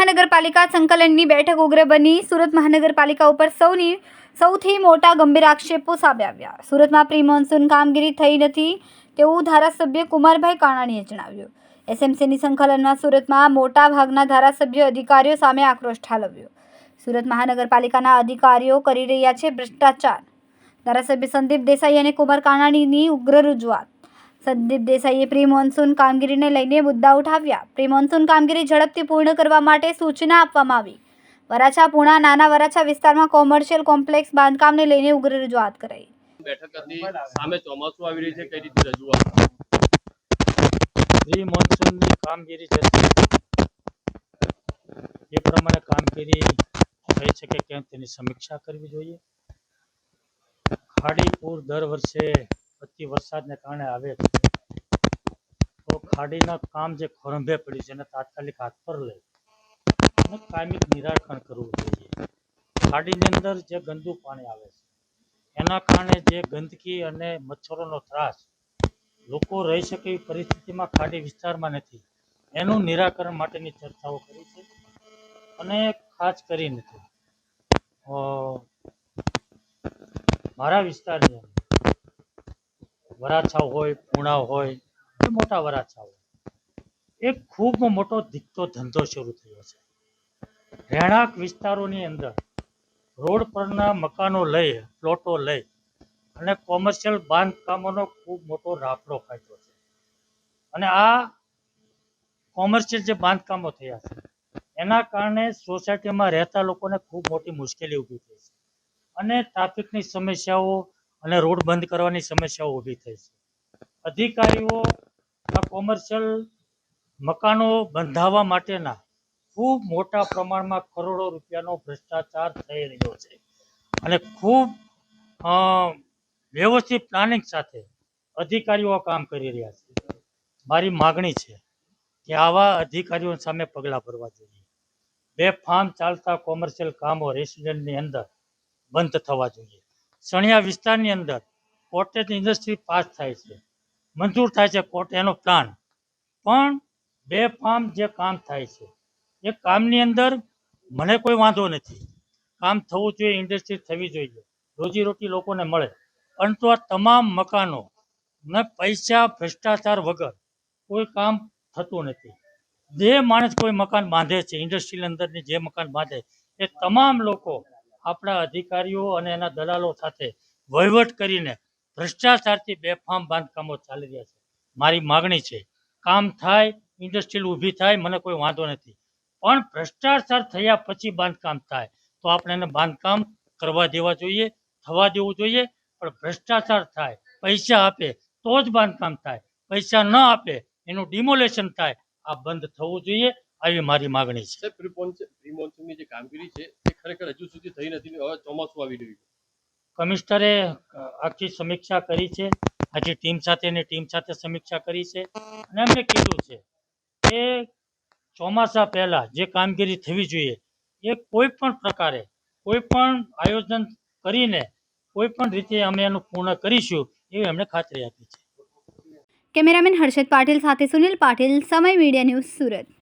મહાનગરપાલિકા સંકલનની બેઠક ઉગ્ર બની. સુરત મહાનગરપાલિકા ઉપર સૌથી મોટા ગંભીર આક્ષેપો સામે આવ્યા. સુરતમાં પ્રી મોન્સૂન કામગીરી થઈ નથી તેવું ધારાસભ્ય કુમારભાઈ કાનાણીએ જણાવ્યું. એસએમસીની સંકલનમાં સુરતમાં મોટા ભાગના ધારાસભ્ય અધિકારીઓ સામે આક્રોશ ઠાલવ્યો. સુરત મહાનગરપાલિકાના અધિકારીઓ કરી રહ્યા છે ભ્રષ્ટાચાર. ધારાસભ્ય સંદીપ દેસાઈ અને કુમાર કાનાણીની ઉગ્ર રજૂઆત. સંદીપ દેસાઈએ પ્રી મોન્સૂન કામગીરીને લઈને મુદ્દા ઉઠાવ્યા. પ્રી મોન્સૂન કામગીરી ઝડપથી પૂર્ણ કરવા માટે સૂચના આપવામાં આવી. વરાછા પૂણા નાના વરાછા વિસ્તારમાં કોમર્શિયલ કોમ્પ્લેક્સ બાંધકામને લઈને ઉગ્ર રજૂઆત કરાઈ. બેઠક હતી, સામે ચોમાસું આવી રહ્યું છે, કઈ રીતે રજૂઆત? પ્રી મોન્સૂનની કામગીરી જે એ પ્રમાણે કામગીરી થઈ છે કે કેમ તેની સમીક્ષા કરવી જોઈએ. ખાડી પૂર દર વર્ષે અતિ વરસાદને કારણે આવે છે, તો ખાડીના કામ જે ખોરંભે પડ્યું છે એને તાત્કાલિક હાથ પર લઈ અને કાયમિક નિરાકરણ કરવું જોઈએ. ખાડીની અંદર જે ગંદુ પાણી આવે છે એના કારણે જે ગંદકી અને મચ્છરોનો ત્રાસ લોકો રહી શકે એવી પરિસ્થિતિમાં ખાડી વિસ્તારમાં નથી. એનું નિરાકરણ માટેની ચર્ચાઓ કરી છે અને ખાસ કરીને મારા વિસ્તારની અંદર વરાછા હોય, પૂણા હોય, મોટા વરાછા હોય, એક ખૂબ મોટો દીકતો ધંધો શરૂ થયો છે. રહેણાંક વિસ્તારોની અંદર રોડ પરના મકાનો લઈ, પ્લોટો લઈ અને કોમર્શિયલ બાંધકામોનો ખૂબ મોટો રાફડો ફાટ્યો છે. અને આ કોમર્શિયલ જે બાંધકામો થયા છે એના કારણે સોસાયટીમાં રહેતા લોકોને ખૂબ મોટી મુશ્કેલી ઊભી થઈ છે અને ટ્રાફિકની સમસ્યાઓ અને રોડ બંધ કરવાની સમસ્યાઓ ઊભી થઈ છે. અધિકારીઓ આ કોમર્શિયલ મકાનો બંધાવવા માટેના ખૂબ મોટા પ્રમાણમાં કરોડો રૂપિયાનો ભ્રષ્ટાચાર થઈ રહ્યો છે અને ખૂબ વ્યવસ્થિત પ્લાનિંગ સાથે અધિકારીઓ કામ કરી રહ્યા છે. મારી માગણી છે કે આવા અધિકારીઓ સામે પગલાં ભરવા જોઈએ. બેફામ ચાલતા કોમર્શિયલ કામો રેસિડેન્ટની અંદર બંધ થવા જોઈએ. સણિયા વિસ્તારની અંદર કોટેજ ઇન્ડસ્ટ્રી પાસ થાય છે, મંજૂર થાય છે કોર્ટ એનો પ્લાન, પણ બેફામ જે કામ થાય છે એ કામની અંદર મને કોઈ વાંધો નથી. કામ થવું જોઈએ, ઇન્ડસ્ટ્રી થવી જોઈએ, રોજીરોટી લોકોને મળે, પરંતુ આ તમામ મકાનો ને પૈસા ભ્રષ્ટાચાર વગર કોઈ કામ થતું નથી. જે માણસ કોઈ મકાન બાંધે છે, ઇન્ડસ્ટ્રીની અંદરની જે મકાન બાંધે એ તમામ લોકો આપણા અધિકારીઓ અને એના દલાલો સાથે વહીવટ કરીને ભ્રષ્ટાચારથી બેફામ બાંધકામો ચાલી રહ્યા છે. મારી માગણી છે કામ થાય, ઇન્ડસ્ટ્રીલ ઊભી થાય, મને કોઈ વાંધો નથી, પણ ભ્રષ્ટાચાર થયા પછી બાંધકામ થાય તો આપણે એને બાંધકામ કરવા દેવા જોઈએ, થવા દેવું જોઈએ. પણ ભ્રષ્ટાચાર થાય, પૈસા આપે તો જ બાંધકામ થાય, પૈસા ન આપે એનું ડિમોલેશન થાય, આ બંધ થવું જોઈએ, આવી મારી માગણી છે. પ્રી મોન્સૂનની જે કામગીરી છે એ ખરેખર હજુ સુધી થઈ નથી. હવે ચોમાસું આવી રહ્યું છે. કમિશનરે આખી સમીક્ષા કરી છે, આખી ટીમ સાથે સમીક્ષા કરી છે અને એમને કીધું છે કે ચોમાસા પહેલા જે કામગીરી થવી જોઈએ એ કોઈ પણ પ્રકારે, કોઈ પણ આયોજન કરીને, કોઈ પણ રીતે અમે એનું પૂર્ણ કરીશું એવી એમણે ખાતરી આપી છે. કેમેરામેન હર્ષદ પાટીલ સાથે સુનિલ પાટીલ, સમય મીડિયા ન્યૂઝ, સુરત.